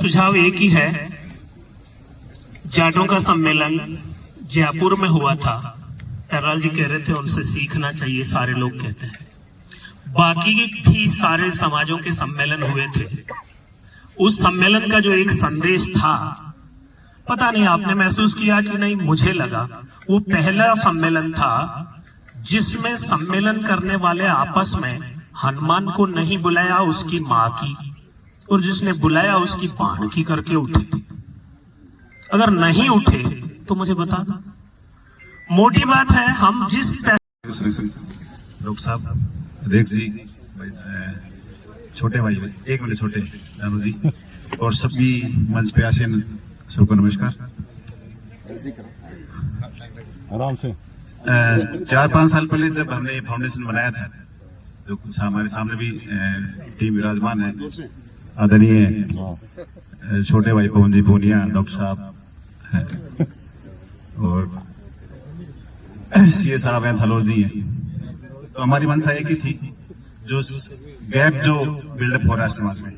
सुझाव एक ही है, जाटों का सम्मेलन जयपुर में हुआ था, टर्राल जी कह रहे थे उनसे सीखना चाहिए, सारे लोग कहते हैं। बाकी भी सारे समाजों के सम्मेलन हुए थे, उस सम्मेलन का जो एक संदेश था, पता नहीं आपने महसूस किया कि नहीं, मुझे लगा वो पहला सम्मेलन था जिसमें सम्मेलन करने वाले आपस में हनुमान को नहीं बुलाया, उसकी मां की, और जिसने बुलाया उसकी बाण की करके उठे। अगर नहीं उठे तो मुझे बता दो। मोटी बात है, हम जिस डॉक्टर साहब, अध्यक्ष जी, छोटे भाई, एक मिनट, छोटे जानू जी, और सभी मंच पे आसीन सबको नमस्कार। आराम से। 4-5 साल पहले जब हमने ये फाउंडेशन बनाया था, जो कुछ हमारे सामने भी टीम विराजमान है, आदरणीय छोटे भाई पवन जी पूनिया, डॉक्टर साहब और सीए साहब हैं, थलोर जी हैं। तो हमारी मंशा एक ही थी, जो गैप जो बिल्डअप हो रहा है समाज में,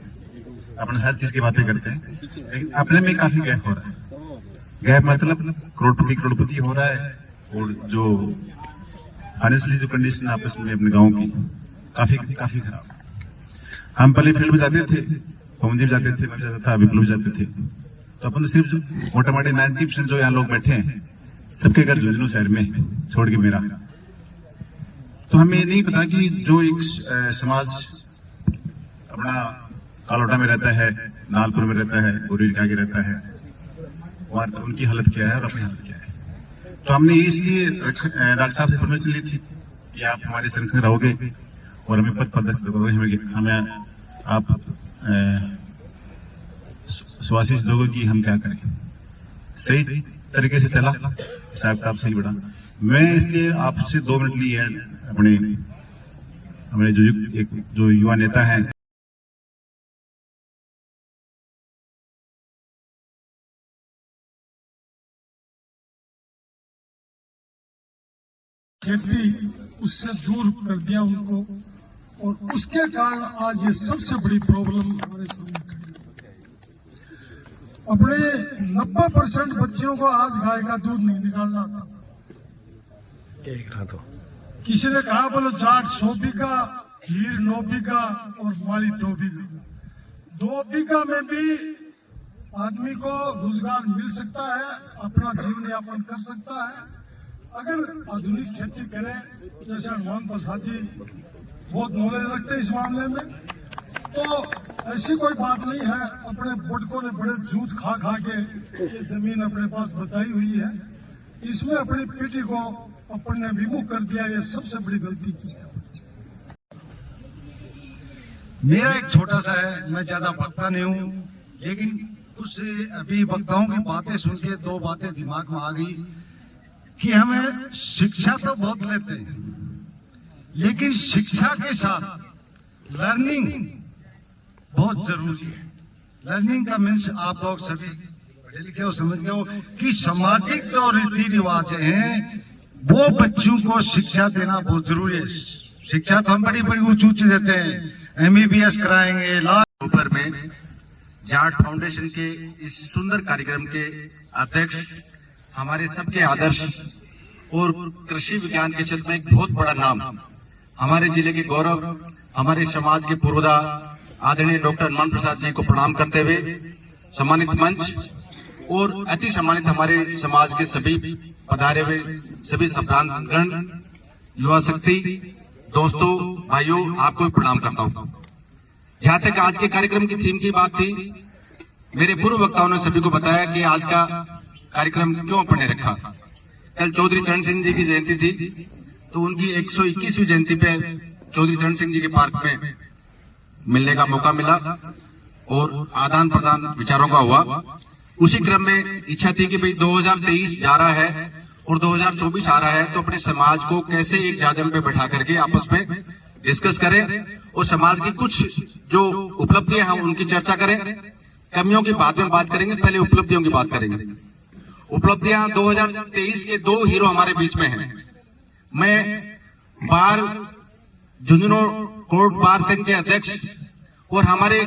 अपन हर चीज की बातें करते हैं लेकिन अपने में काफी गैप हो रहा है। गैप मतलब करोड़पति हो रहा है, और जो ऑनेस्टली जो कंडीशन आपस में अपने गांव की काफी खराब है। हम पहले फील्ड में जाते थे, पवन जी भी जाते थे, मैं जाता था, विप्लव भी जाते थे, तो अपन तो सिर्फ मोटा मोटी 90% जो यहाँ लोग बैठे हैं सबके घर झुंझुनू शहर में छोड़ के मेरा। तो हमें नहीं पता कि जो एक समाज अपना कालोटा में रहता है, नालपुर में रहता है, बोरील के आगे रहता है, वहां तो उनकी हालत क्या है और अपनी हालत क्या है। तो हमने इसलिए डॉक्टर साहब से परमिशन ली थी कि आप हमारे संग रहोगे और हमें पद प्रदर्शित करोगे, हमें आप सुआशीष दोगे कि हम क्या करें। सही तरीके से चला, हिसाब किताब सही बढ़ा। मैं इसलिए आपसे 2 मिनट लिए अपने जो युवा नेता हैं, खेती उससे दूर कर दिया उनको, और उसके कारण आज ये सबसे बड़ी प्रॉब्लम हमारे सामने खड़ी है। अपने 90% बच्चों को आज गाय का दूध नहीं निकालना आता। तो किसी ने कहा बोलो जाट 100 बीघा, हीर 9 बीघा और माली 2 बीघा। 2 बीघा में भी आदमी को रोजगार मिल सकता है, अपना जीवन यापन कर सकता है अगर आधुनिक खेती करे। जैसे हनुमान प्रसाद जी बहुत नॉलेज रखते हैं इस मामले में, तो ऐसी कोई बात नहीं है। अपने बुढ़कों ने बड़े जूत खा के ये जमीन अपने पास बचाई हुई है, इसमें अपनी पीढ़ी को अपन ने विमुख कर दिया, ये सबसे बड़ी गलती की है। मेरा एक छोटा सा है, मैं ज्यादा वक्ता नहीं हूँ, लेकिन कुछ अभी वक्ताओं की बातें सुन के 2 बातें दिमाग में आ गई कि हमें शिक्षा तो बहुत लेते हैं, लेकिन शिक्षा के साथ लर्निंग बहुत जरूरी है। लर्निंग का मीन्स आप लोग सभी पढ़े लिखे हो, समझ गए हो कि सामाजिक जो रीति रिवाज हैं वो बच्चों को शिक्षा देना बहुत जरूरी है। शिक्षा तो हम बड़ी ऊंची देते हैं, MBBS कराएंगे, ऊपर में जाट फाउंडेशन के इस सुंदर कार्यक्रम के अध्यक्ष, हमारे सबके आदर्श और कृषि विज्ञान के क्षेत्र में एक बहुत बड़ा नाम, हमारे जिले के गौरव, हमारे समाज के पूर्वदा आदरणीय डॉक्टर हनुमान प्रसाद जी को प्रणाम करते हुए सम्मानित मंच और अति सम्मानित हमारे समाज के सभी पधारे हुए सभी सम्मानगण, युवा शक्ति, दोस्तों, भाइयों, आपको प्रणाम करता हूं। जहां तक आज के कार्यक्रम की थीम की बात थी, मेरे पूर्व वक्ताओं ने सभी को बताया कि आज का कार्यक्रम क्यों अपन ने रखा। कल चौधरी चरण सिंह जी की जयंती थी, तो उनकी 121वीं जयंती पे चौधरी चरण सिंह जी के पार्क में मिलने का मौका मिला और आदान प्रदान विचारों का हुआ। उसी क्रम में इच्छा थी कि भाई 2023 जा रहा है और 2024 आ रहा है, तो अपने समाज को कैसे एक जाजम पे बैठा करके आपस में डिस्कस करें और समाज की कुछ जो उपलब्धियां हैं उनकी चर्चा करें। कमियों की बाद में बात करेंगे, पहले उपलब्धियों की बात करेंगे। उपलब्धियां 2023 के 2 हीरो हमारे बीच में हैं। मैं बार झुंझुनू कोर्ट बार संघ के अध्यक्ष और हमारे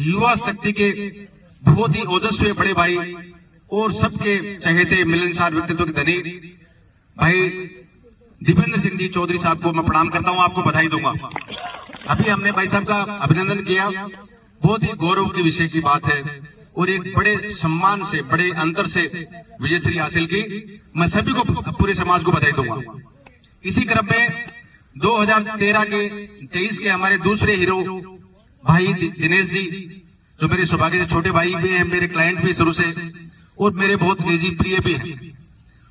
युवा शक्ति के बहुत ही ओजस्वी बड़े भाई और सबके चहेते मिलनसार व्यक्तित्व के धनी भाई दीपेंद्र सिंह जी चौधरी साहब को मैं प्रणाम करता हूं, आपको बधाई दूंगा। अभी हमने भाई साहब का अभिनंदन किया, बहुत ही गौरव के विषय की बात है और एक बड़े सम्मान से बड़े अंतर से विजयश्री हासिल की। मैं सभी को पूरे समाज को बधाई दूंगा। इसी क्रम में 2013 के 23 के हमारे दूसरे हीरो भाई दिनेश जी, जो मेरे सौभाग्य से छोटे भाई भी हैं, मेरे क्लाइंट भी शुरू से और मेरे बहुत निजी प्रिय भी हैं।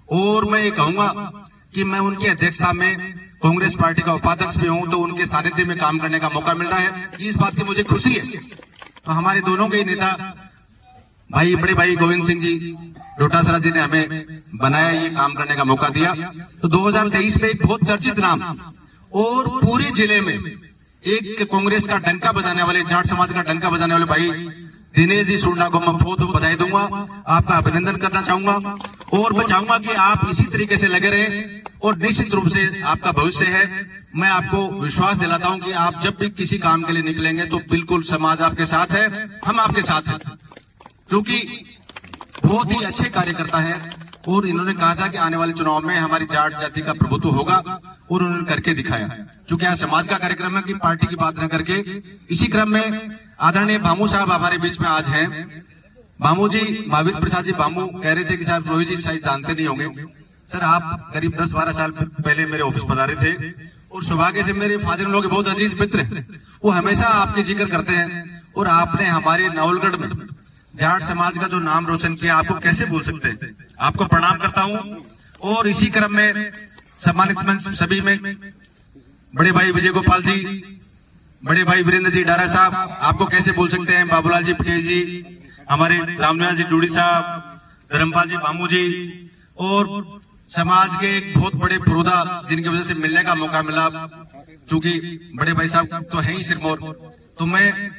और मैं ये कहूंगा कि मैं उनकी अध्यक्षता में कांग्रेस पार्टी का उपाध्यक्ष भी हूं, तो उनके सानिध्य में काम करने का मौका मिल रहा है, इस बात की मुझे खुशी है। तो हमारे दोनों के नेता भाई बड़े भाई गोविंद सिंह जी डोटासरा जी ने हमें बनाया, ये काम करने का मौका दिया। तो 2023 में एक बहुत चर्चित नाम और पूरे जिले में एक कांग्रेस का डंका बजाने वाले, जाट समाज का डंका बजाने वाले भाई दिनेश जी सुरना को मैं बहुत बधाई दूंगा, आपका अभिनंदन करना चाहूंगा और मैं चाहूंगा कि आप इसी तरीके से लगे रहें और निश्चित रूप से आपका भविष्य है। मैं आपको विश्वास दिलाता हूं कि आप जब भी किसी काम के लिए निकलेंगे तो बिल्कुल समाज आपके साथ है, हम आपके साथ हैं, क्योंकि बहुत ही अच्छे कार्यकर्ता है। और इन्होंने कहा था कि आने वाले चुनाव में हमारी जाट जाति का प्रभुत्व होगा और उन्होंने करके दिखाया। क्योंकि यहाँ समाज का कार्यक्रम है कि पार्टी की बात न करके। इसी क्रम में आदरणीय भामू साहब हमारे बीच में आज हैं। भामू जी, महावीर प्रसाद जी भामू कह रहे थे कि साहब रोहित जी शायद जानते नहीं होंगे। सर, आप करीब 10-12 साल पहले मेरे ऑफिस पधारे थे और सौभाग्य से मेरे फादर इन लोग बहुत अजीज मित्र हैं, वो हमेशा आपके जिक्र करते हैं। और आपने हमारे नवलगढ़ में जाट समाज का जो नाम रोशन किया, आपको कैसे भूल सकते हैं। आपको प्रणाम करता हूं। और इसी क्रम में सम्मानित मंच सभी में बड़े भाई विजय गोपाल जी, बड़े भाई वीरेंद्र जी डारा साहब, आपको कैसे भूल सकते हैं। बाबूलाल जी पटेल जी, हमारे रामनिवास जी डूडी साहब, धर्मपाल जी बामू जी और समाज के एक बहुत बड़े पुरोधा जिनकी वजह से मिलने का मौका मिला, क्योंकि बड़े भाई साहब तो हैं ही सिरमौर। तो मैं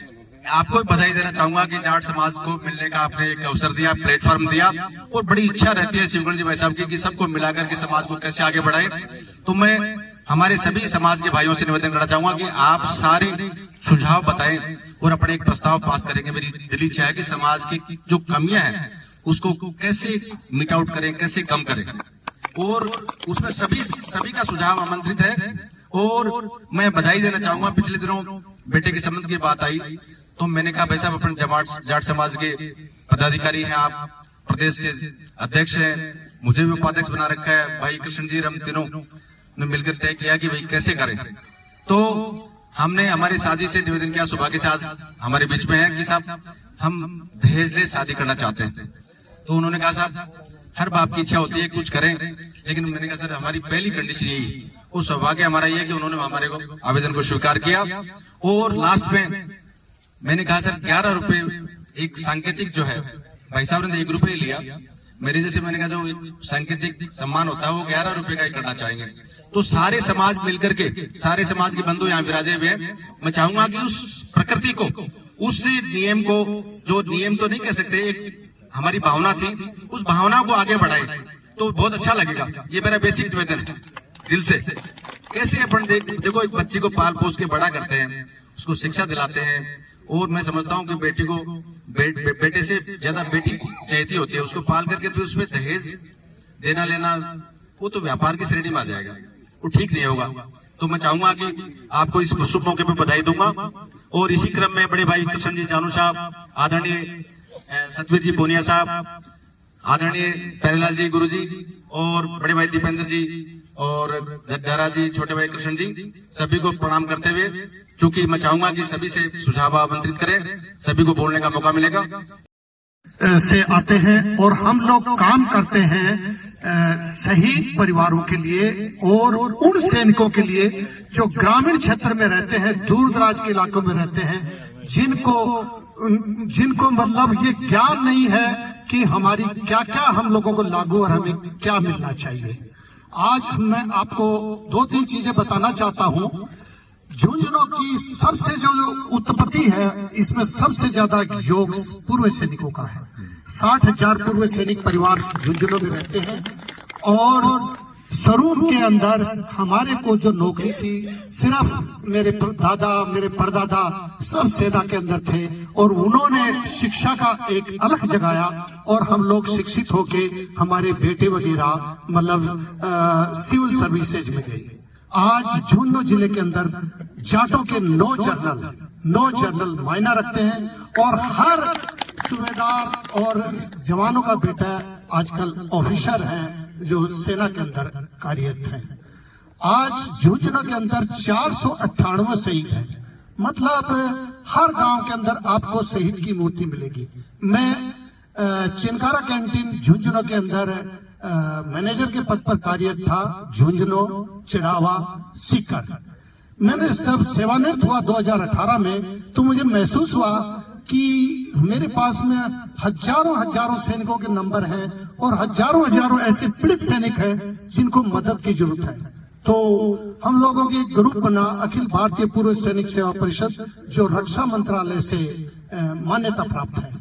आपको बधाई देना चाहूंगा कि जाट समाज को मिलने का आपने एक अवसर दिया, प्लेटफॉर्म दिया और बड़ी इच्छा रहती है शिवगण जी भाई साहब की कि सबको मिलाकर के समाज को कैसे आगे बढ़ाए। तो मैं हमारे सभी समाज के भाइयों से निवेदन करना चाहूंगा कि आप सारे सुझाव बताएं और अपने एक प्रस्ताव पास करेंगे। मेरी दिली इच्छा है कि समाज की जो कमियां हैं उसको कैसे मिट आउट करें, कैसे कम करें, और उसमें सभी का सुझाव आमंत्रित है। और मैं बधाई देना चाहूंगा, पिछले दिनों बेटे के संबंध की बात आई तो मैंने कहा भाई साहब अपने जाट समाज के पदाधिकारी हैं, आप प्रदेश के अध्यक्ष हैं, मुझे भी उपाध्यक्ष बना रखा है। भाई कृष्ण जी, हम तीनों ने मिलकर तय किया कि भाई कैसे करें। तो हमने हमारे साजी से निवेदन किया, सौभाग्य से आज हमारे बीच में है कि साहब हम दहेज ले शादी करना चाहते हैं। तो उन्होंने कहा साहब हर बाप की इच्छा होती है कुछ करें, लेकिन मैंने कहा सर हमारी पहली कंडीशन यही, वो सौभाग्य हमारा ये है कि उन्होंने हमारे को आवेदन को स्वीकार किया। और लास्ट में मैंने कहा सर 11 रुपए एक सांकेतिक जो है, भाई साहब ने 1 रुपये लिया, मेरे जैसे मैंने कहा जो एक सांकेतिक सम्मान होता है वो 11 रुपए का ही करना चाहेंगे। तो सारे समाज मिलकर के, सारे समाज के बंधु यहाँ विराजे हुए हैं, मैं चाहूंगा कि उस प्रकृति को, उस नियम को, जो नियम तो नहीं कह सकते, एक हमारी भावना थी, उस भावना को आगे बढ़ाए तो बहुत अच्छा लगेगा। ये मेरा बेसिक निवेदन है दिल से। कैसे अपन देखो एक बच्चे को पाल पोस के बड़ा करते हैं, उसको शिक्षा दिलाते हैं, और मैं समझता हूं कि बेटी को बेटे से ज्यादा बेटी चाहती होती है, उसको पाल करके फिर उसमें दहेज देना लेना वो तो व्यापार की श्रेणी में आ जाएगा, वो ठीक नहीं होगा। तो मैं चाहूंगा कि आपको इस शुभ मौके पर बधाई दूंगा। और इसी क्रम में बड़े भाई कृष्ण जी जानू साहब, आदरणीय सतवीर जी बोनिया साहब, आदरणीय प्यारेलाल जी गुरु जी, और बड़े भाई दीपेंद्र जी और दारा जी, छोटे भाई कृष्ण जी, सभी को प्रणाम करते हुए, क्योंकि मैं चाहूंगा कि सभी से सुझाव आमंत्रित करें, सभी को बोलने का मौका मिलेगा। से आते हैं और हम लोग काम करते हैं शहीद परिवारों के लिए और उन सैनिकों के लिए जो ग्रामीण क्षेत्र में रहते हैं, दूर दराज के इलाकों में रहते हैं, जिनको मतलब ये ज्ञान नहीं है कि हमारी क्या क्या हम लोगों को लागू और हमें क्या मिलना चाहिए। आज मैं आपको 2-3 चीजें बताना चाहता हूं। झुंझुनों की सबसे जो उत्पत्ति है, इसमें सबसे ज्यादा योग पूर्व सैनिकों का है। 60,000 पूर्व सैनिक परिवार झुंझुनों में रहते हैं और स्वरूप के अंदर हमारे को जो नौकरी थी, सिर्फ मेरे दादा मेरे परदादा सब सेना के अंदर थे और उन्होंने शिक्षा का एक अलग जगाया और हम लोग शिक्षित होके हमारे बेटे वगैरह मतलब सिविल सर्विसेज में गए। आज झुंझुनू जिले के अंदर जाटों के 9 जनरल मायना रखते हैं और हर सूबेदार और जवानों का बेटा आजकल ऑफिसर है जो सेना के अंदर कार्यरत हैं। आज झुंझुनू के अंदर 498 शहीद हैं, मतलब हर गांव के अंदर आपको शहीद की मूर्ति मिलेगी। मैं चिनकारा कैंटीन झुंझुनू के अंदर मैनेजर के पद पर कार्यरत था, झुंझुनू, चिड़ावा, सीकर। मैंने सब सेवानिवृत्त हुआ 2018 में, तो मुझे महसूस हुआ कि मेरे पास में हजारों सैनिकों के नंबर हैं और हजारों ऐसे पीड़ित सैनिक हैं जिनको मदद की जरूरत है। तो हम लोगों के एक ग्रुप बना, अखिल भारतीय पूर्व सैनिक सेवा परिषद, जो रक्षा मंत्रालय से मान्यता प्राप्त है,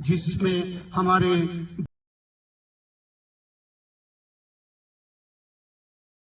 जिसमें हमारे